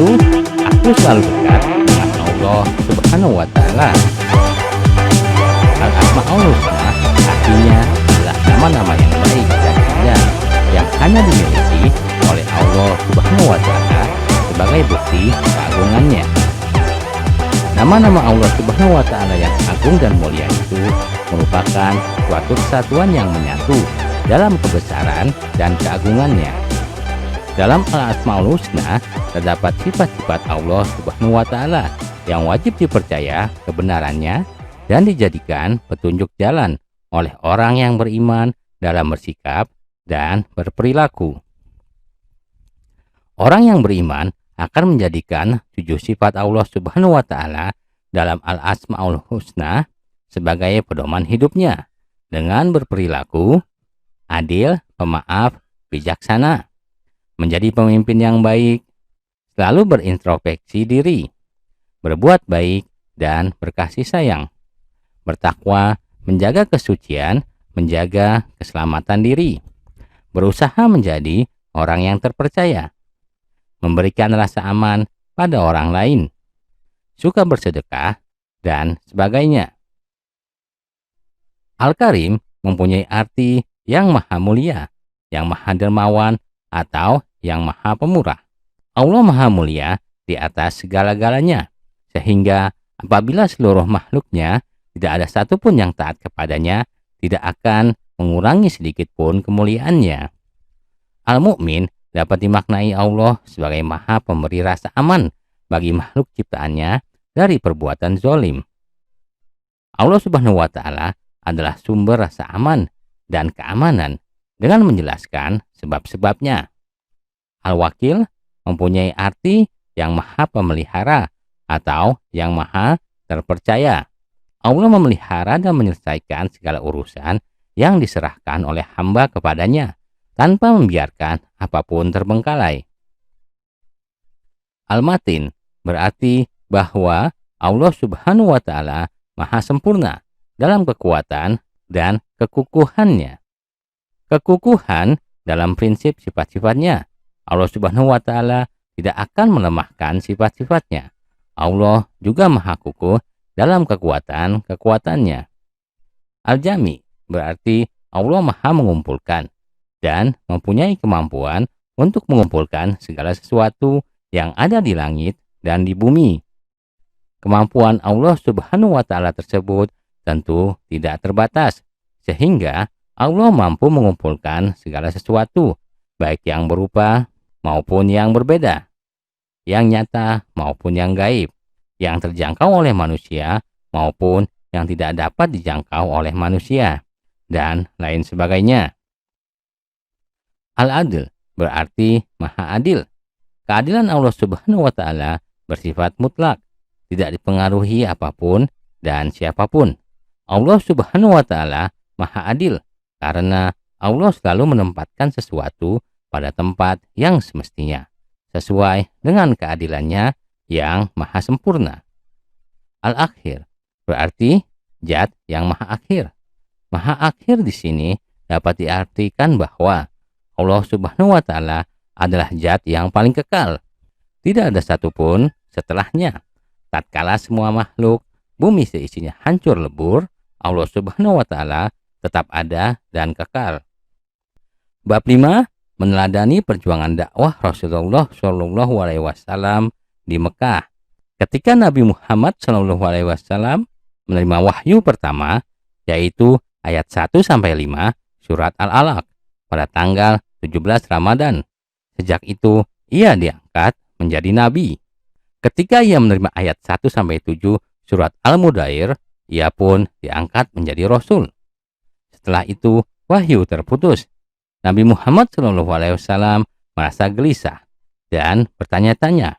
itu, aku selalu dekat dengan Allah Subhanahu wa Ta'ala. Al-Asmaul Husna artinya adalah nama-nama yang baik dan indah yang hanya dimiliki oleh Allah Subhanahu wa Ta'ala sebagai bukti keagungannya. Nama-nama Allah Subhanahu wa Ta'ala yang agung dan mulia itu merupakan suatu kesatuan yang menyatu dalam kebesaran dan keagungannya. Dalam Al-Asmaul Husna terdapat sifat-sifat Allah Subhanahu wa Ta'ala yang wajib dipercaya kebenarannya dan dijadikan petunjuk jalan oleh orang yang beriman dalam bersikap dan berperilaku. Orang yang beriman akan menjadikan 7 sifat Allah Subhanahu wa Ta'ala dalam Al-Asmaul Husna sebagai pedoman hidupnya dengan berperilaku adil, pemaaf, bijaksana, menjadi pemimpin yang baik, selalu berintrospeksi diri, berbuat baik dan berkasih sayang, bertakwa, menjaga kesucian, menjaga keselamatan diri, berusaha menjadi orang yang terpercaya, memberikan rasa aman pada orang lain, suka bersedekah, dan sebagainya. Al-Karim mempunyai arti yang maha mulia, yang maha dermawan, atau yang maha pemurah. Allah maha mulia di atas segala-galanya, sehingga apabila seluruh makhluknya tidak ada satupun yang taat kepadanya, tidak akan mengurangi sedikit pun kemuliaannya. Al-Mu'min dapat dimaknai Allah sebagai maha pemberi rasa aman bagi makhluk ciptaannya dari perbuatan zolim. Allah Subhanahu wa Ta'ala adalah sumber rasa aman dan keamanan dengan menjelaskan sebab-sebabnya. Al-Wakil mempunyai arti yang maha pemelihara atau yang maha terpercaya. Allah memelihara dan menyelesaikan segala urusan yang diserahkan oleh hamba kepadanya tanpa membiarkan apapun terbengkalai. Al-Matin berarti bahwa Allah Subhanahu wa Ta'ala maha sempurna dalam kekuatan dan kekukuhannya. Kekukuhan dalam prinsip sifat-sifatnya. Allah Subhanahu wa Ta'ala tidak akan melemahkan sifat-sifatnya. Allah juga maha kukuh dalam kekuatan-kekuatannya. Al-Jami berarti Allah maha mengumpulkan dan mempunyai kemampuan untuk mengumpulkan segala sesuatu yang ada di langit dan di bumi. Kemampuan Allah Subhanahu wa Ta'ala tersebut tentu tidak terbatas, sehingga Allah mampu mengumpulkan segala sesuatu, baik yang berupa maupun yang berbeda, yang nyata maupun yang gaib, yang terjangkau oleh manusia maupun yang tidak dapat dijangkau oleh manusia, dan lain sebagainya. Al-Adil berarti maha adil. Keadilan Allah Subhanahu wa Ta'ala bersifat mutlak, tidak dipengaruhi apapun dan siapapun. Allah Subhanahu wa Ta'ala maha adil karena Allah selalu menempatkan sesuatu pada tempat yang semestinya, sesuai dengan keadilannya yang maha sempurna. Al-Akhir berarti zat yang maha akhir. Maha akhir di sini dapat diartikan bahwa Allah Subhanahu wa Ta'ala adalah zat yang paling kekal. Tidak ada satupun setelahnya. Tatkala semua makhluk bumi seisinya hancur lebur, Allah Subhanahu wa Ta'ala tetap ada dan kekal. Bab 5 meneladani perjuangan dakwah Rasulullah Shallallahu alaihi wasallam di Mekah. Ketika Nabi Muhammad Shallallahu alaihi wasallam menerima wahyu pertama, yaitu ayat 1 sampai 5 surat Al-Alaq pada tanggal 17 Ramadan. Sejak itu ia diangkat menjadi nabi. Ketika ia menerima ayat 1 sampai 7 surat Al-Mudair, ia pun diangkat menjadi rasul. Setelah itu wahyu terputus. Nabi Muhammad SAW merasa gelisah dan bertanya-tanya,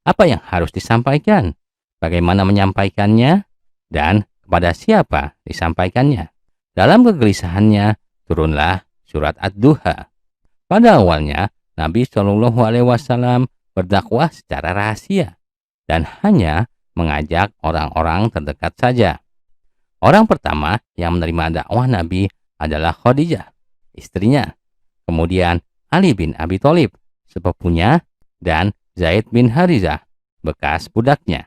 apa yang harus disampaikan, bagaimana menyampaikannya, dan kepada siapa disampaikannya. Dalam kegelisahannya turunlah surat Ad-Duha. Pada awalnya Nabi SAW berdakwah secara rahasia dan hanya mengajak orang-orang terdekat saja. Orang pertama yang menerima dakwah Nabi adalah Khadijah, istrinya, kemudian Ali bin Abi Thalib, sepupunya, dan Zaid bin Harizah, bekas budaknya.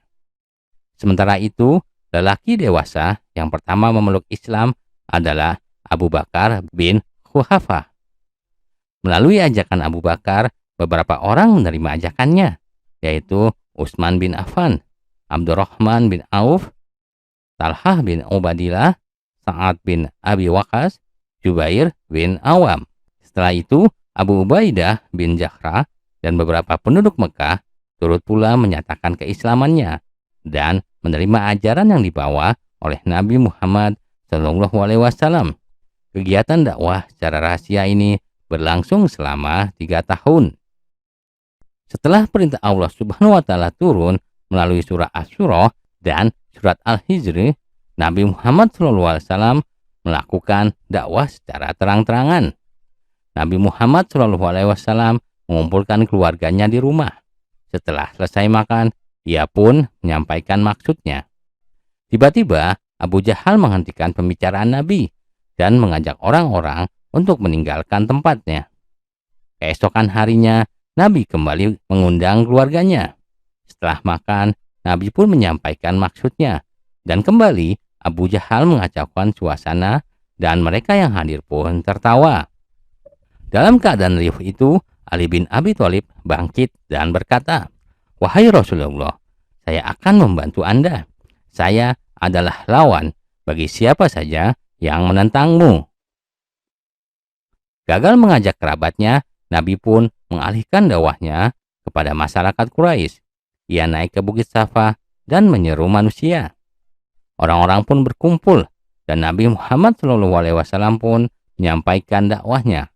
Sementara itu, lelaki dewasa yang pertama memeluk Islam adalah Abu Bakar bin Quhafah. Melalui ajakan Abu Bakar, beberapa orang menerima ajakannya, yaitu Utsman bin Affan, Abdurrahman bin Auf, Talhah bin Ubaidillah, Sa'ad bin Abi Waqqas, Jubair bin Awam. Setelah itu, Abu Ubaidah bin Jarrah dan beberapa penduduk Mekah turut pula menyatakan keislamannya dan menerima ajaran yang dibawa oleh Nabi Muhammad SAW. Kegiatan dakwah secara rahasia ini berlangsung selama 3 tahun. Setelah perintah Allah Subhanahu wa Ta'ala turun melalui surah Asy-Syura dan surat Al-Hijr, Nabi Muhammad SAW melakukan dakwah secara terang-terangan. Nabi Muhammad SAW mengumpulkan keluarganya di rumah. Setelah selesai makan, dia pun menyampaikan maksudnya. Tiba-tiba, Abu Jahal menghentikan pembicaraan Nabi dan mengajak orang-orang untuk meninggalkan tempatnya. Keesokan harinya, Nabi kembali mengundang keluarganya. Setelah makan, Nabi pun menyampaikan maksudnya, dan kembali Abu Jahal mengacaukan suasana dan mereka yang hadir pun tertawa. Dalam keadaan riuh itu, Ali bin Abi Thalib bangkit dan berkata, "Wahai Rasulullah, saya akan membantu Anda. Saya adalah lawan bagi siapa saja yang menentangmu." Gagal mengajak kerabatnya, Nabi pun mengalihkan dakwahnya kepada masyarakat Quraisy. Ia naik ke Bukit Safa dan menyeru manusia. Orang-orang pun berkumpul dan Nabi Muhammad SAW pun menyampaikan dakwahnya.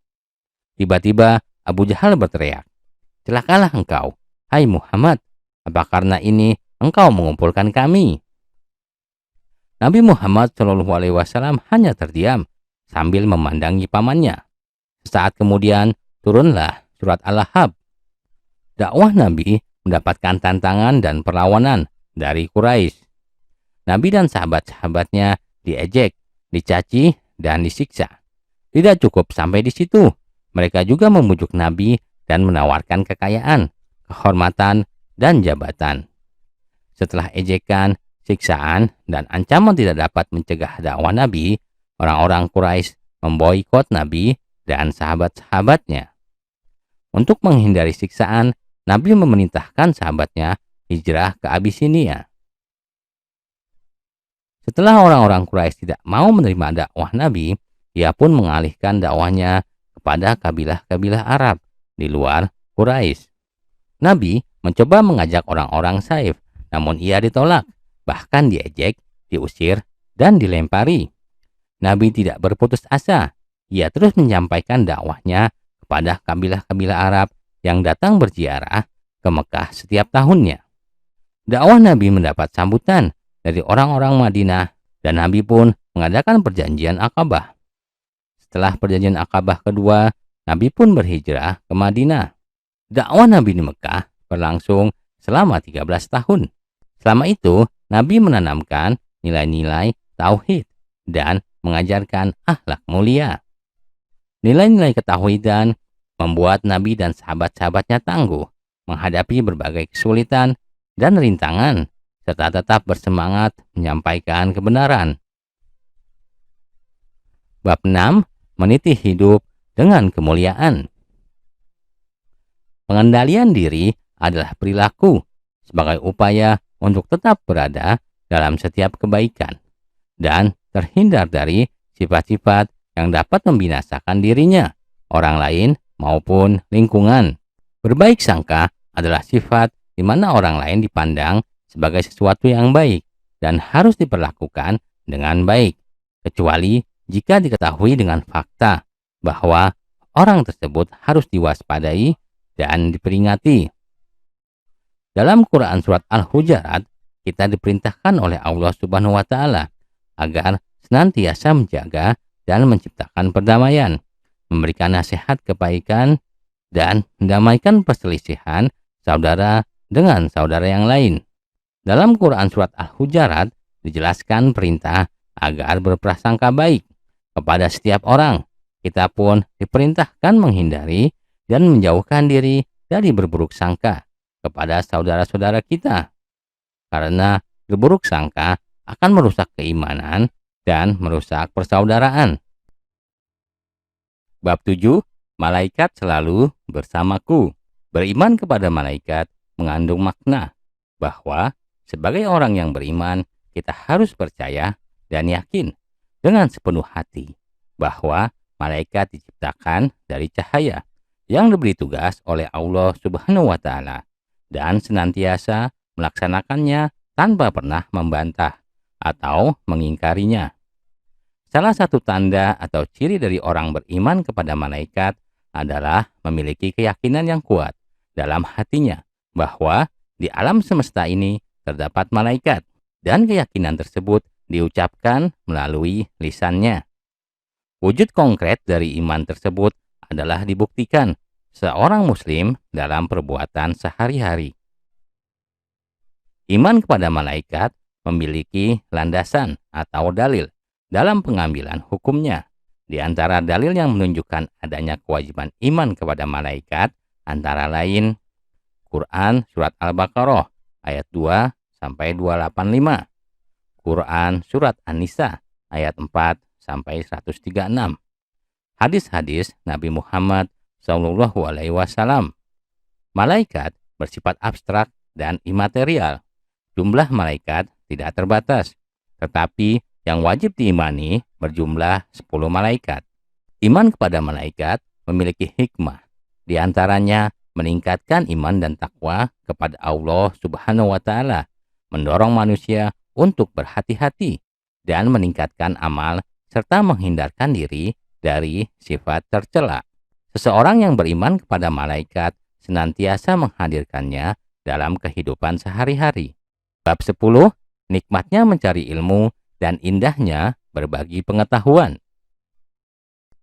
Tiba-tiba Abu Jahal berteriak, "Celakalah engkau, hai Muhammad, apa karena ini engkau mengumpulkan kami?" Nabi Muhammad SAW hanya terdiam sambil memandangi pamannya. Sesaat kemudian turunlah surat Al-Ahzab. Dakwah Nabi mendapatkan tantangan dan perlawanan dari Quraisy. Nabi dan sahabat-sahabatnya diejek, dicaci, dan disiksa. Tidak cukup sampai di situ. Mereka juga membujuk Nabi dan menawarkan kekayaan, kehormatan, dan jabatan. Setelah ejekan, siksaan, dan ancaman tidak dapat mencegah dakwah Nabi, orang-orang Quraisy memboikot Nabi dan sahabat-sahabatnya. Untuk menghindari siksaan, Nabi memerintahkan sahabatnya hijrah ke Abisinia. Setelah orang-orang Quraisy tidak mau menerima dakwah Nabi, ia pun mengalihkan dakwahnya kepada kabilah-kabilah Arab di luar Quraisy. Nabi mencoba mengajak orang-orang Saif, namun ia ditolak, bahkan diejek, diusir, dan dilempari. Nabi tidak berputus asa. Ia terus menyampaikan dakwahnya kepada kabilah-kabilah Arab yang datang berziarah ke Mekah setiap tahunnya. Dakwah Nabi mendapat sambutan dari orang-orang Madinah dan Nabi pun mengadakan perjanjian Aqabah. Setelah perjanjian Aqabah kedua, Nabi pun berhijrah ke Madinah. Dakwah Nabi di Mekah berlangsung selama 13 tahun. Selama itu, Nabi menanamkan nilai-nilai tauhid dan mengajarkan akhlak mulia. Nilai-nilai ketauhidan membuat Nabi dan sahabat-sahabatnya tangguh menghadapi berbagai kesulitan dan rintangan, serta tetap bersemangat menyampaikan kebenaran. Bab 6. Meniti hidup dengan kemuliaan. Pengendalian diri adalah perilaku sebagai upaya untuk tetap berada dalam setiap kebaikan dan terhindar dari sifat-sifat yang dapat membinasakan dirinya, orang lain, maupun lingkungan. Berbaik sangka adalah sifat di mana orang lain dipandang sebagai sesuatu yang baik dan harus diperlakukan dengan baik, kecuali jika diketahui dengan fakta bahwa orang tersebut harus diwaspadai dan diperingati. Dalam Quran surat Al-Hujurat, kita diperintahkan oleh Allah Subhanahu wa Ta'ala agar senantiasa menjaga dan menciptakan perdamaian, memberikan nasihat kebaikan, dan mendamaikan perselisihan saudara dengan saudara yang lain. Dalam Quran surat Al-Hujurat dijelaskan perintah agar berprasangka baik kepada setiap orang. Kita pun diperintahkan menghindari dan menjauhkan diri dari berburuk sangka kepada saudara-saudara kita, karena berburuk sangka akan merusak keimanan dan merusak persaudaraan. Bab 7. Malaikat selalu bersamaku. Beriman kepada malaikat mengandung makna bahwa sebagai orang yang beriman, kita harus percaya dan yakin dengan sepenuh hati bahwa malaikat diciptakan dari cahaya yang diberi tugas oleh Allah Subhanahu wa Ta'ala dan senantiasa melaksanakannya tanpa pernah membantah atau mengingkarinya. Salah satu tanda atau ciri dari orang beriman kepada malaikat adalah memiliki keyakinan yang kuat dalam hatinya bahwa di alam semesta ini terdapat malaikat, dan keyakinan tersebut diucapkan melalui lisannya. Wujud konkret dari iman tersebut adalah dibuktikan seorang muslim dalam perbuatan sehari-hari. Iman kepada malaikat memiliki landasan atau dalil dalam pengambilan hukumnya. Di antara dalil yang menunjukkan adanya kewajiban iman kepada malaikat antara lain Quran Surat Al-Baqarah ayat 2 sampai 285, Quran Surat An-Nisa ayat 4 sampai 136, hadis-hadis Nabi Muhammad SAW. Malaikat bersifat abstrak dan imaterial. Jumlah malaikat tidak terbatas, tetapi yang wajib diimani berjumlah 10 malaikat. Iman kepada malaikat memiliki hikmah, di antaranya meningkatkan iman dan takwa kepada Allah Subhanahu wa Ta'ala, mendorong manusia untuk berhati-hati dan meningkatkan amal serta menghindarkan diri dari sifat tercela. Seseorang yang beriman kepada malaikat senantiasa menghadirkannya dalam kehidupan sehari-hari. Bab 10. Nikmatnya mencari ilmu dan indahnya berbagi pengetahuan.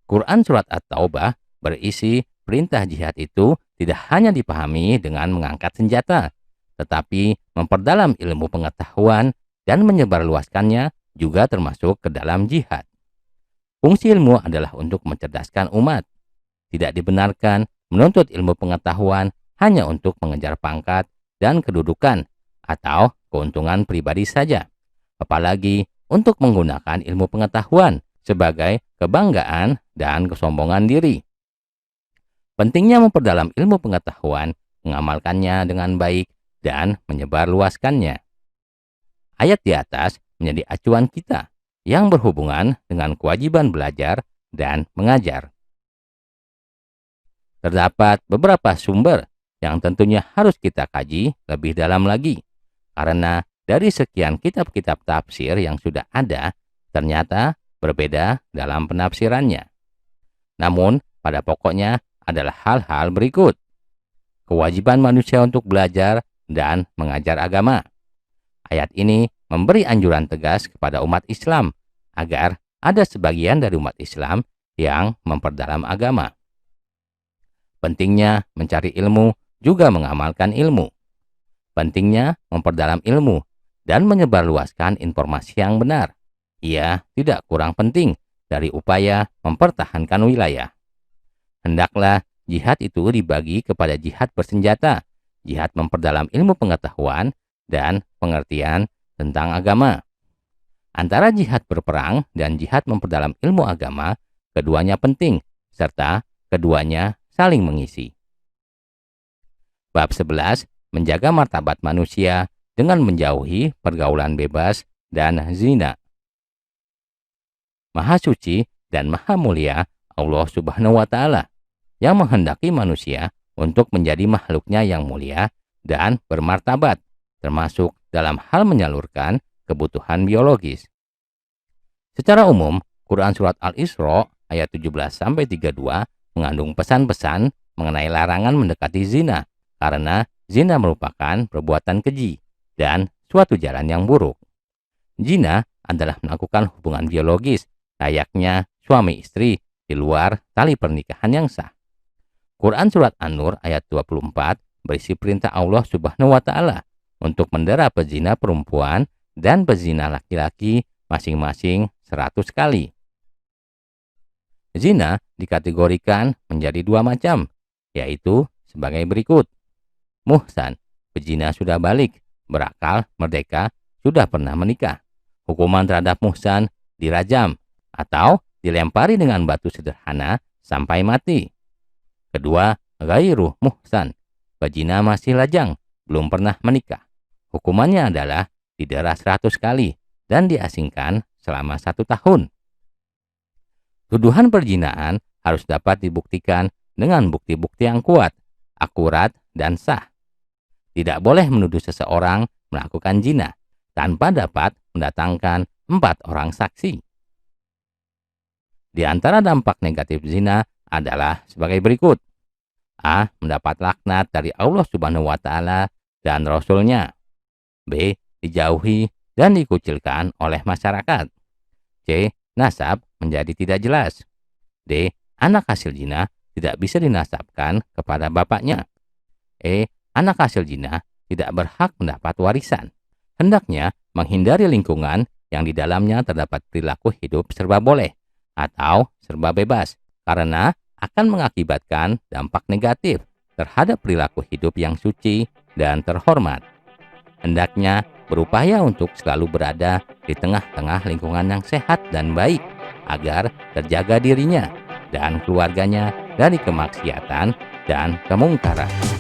Quran Surat At-Taubah berisi perintah jihad itu tidak hanya dipahami dengan mengangkat senjata, tetapi memperdalam ilmu pengetahuan dan menyebarluaskannya juga termasuk ke dalam jihad. Fungsi ilmu adalah untuk mencerdaskan umat. Tidak dibenarkan menuntut ilmu pengetahuan hanya untuk mengejar pangkat dan kedudukan atau keuntungan pribadi saja, apalagi untuk menggunakan ilmu pengetahuan sebagai kebanggaan dan kesombongan diri. Pentingnya memperdalam ilmu pengetahuan, mengamalkannya dengan baik, dan menyebarluaskannya. Ayat di atas menjadi acuan kita yang berhubungan dengan kewajiban belajar dan mengajar. Terdapat beberapa sumber yang tentunya harus kita kaji lebih dalam lagi, karena dari sekian kitab-kitab tafsir yang sudah ada, ternyata berbeda dalam penafsirannya. Namun, pada pokoknya adalah hal-hal berikut. Kewajiban manusia untuk belajar dan mengajar agama. Ayat ini memberi anjuran tegas kepada umat Islam agar ada sebagian dari umat Islam yang memperdalam agama. Pentingnya mencari ilmu juga mengamalkan ilmu. Pentingnya memperdalam ilmu dan menyebarluaskan informasi yang benar. Ia tidak kurang penting dari upaya mempertahankan wilayah. Hendaklah jihad itu dibagi kepada jihad bersenjata, jihad memperdalam ilmu pengetahuan, dan pengertian tentang agama. Antara jihad berperang dan jihad memperdalam ilmu agama, keduanya penting, serta keduanya saling mengisi. Bab 11. Menjaga martabat manusia dengan menjauhi pergaulan bebas dan zina. Maha suci dan maha mulia Allah Subhanahu wa Ta'ala yang menghendaki manusia untuk menjadi makhluknya yang mulia dan bermartabat, termasuk dalam hal menyalurkan kebutuhan biologis. Secara umum, Quran Surat Al-Isra ayat 17-32 mengandung pesan-pesan mengenai larangan mendekati zina, karena zina merupakan perbuatan keji dan suatu jalan yang buruk. Zina adalah melakukan hubungan biologis layaknya suami istri di luar tali pernikahan yang sah. Quran Surat An-Nur ayat 24 berisi perintah Allah Subhanahu wa Ta'ala untuk mendera pezina perempuan dan pezina laki-laki masing-masing 100 kali. Zina dikategorikan menjadi dua macam, yaitu sebagai berikut. Muhsan pezina sudah balik, berakal, merdeka, sudah pernah menikah. Hukuman terhadap muhsan dirajam atau dilempari dengan batu sederhana sampai mati. Kedua, ghairu muhsan, pezina masih lajang, belum pernah menikah. Hukumannya adalah didera 100 kali dan diasingkan selama 1 tahun. Tuduhan perzinahan harus dapat dibuktikan dengan bukti-bukti yang kuat, akurat, dan sah. Tidak boleh menuduh seseorang melakukan zina tanpa dapat mendatangkan 4 orang saksi. Di antara dampak negatif zina adalah sebagai berikut. A. Mendapat laknat dari Allah Subhanahu wa Ta'ala dan Rasul-Nya. B. Dijauhi dan dikucilkan oleh masyarakat. C. Nasab menjadi tidak jelas. D. Anak hasil zina tidak bisa dinasabkan kepada bapaknya. E. Anak hasil zina tidak berhak mendapat warisan. Hendaknya menghindari lingkungan yang di dalamnya terdapat perilaku hidup serba boleh atau serba bebas, karena akan mengakibatkan dampak negatif terhadap perilaku hidup yang suci dan terhormat. Hendaknya berupaya untuk selalu berada di tengah-tengah lingkungan yang sehat dan baik agar terjaga dirinya dan keluarganya dari kemaksiatan dan kemungkaran.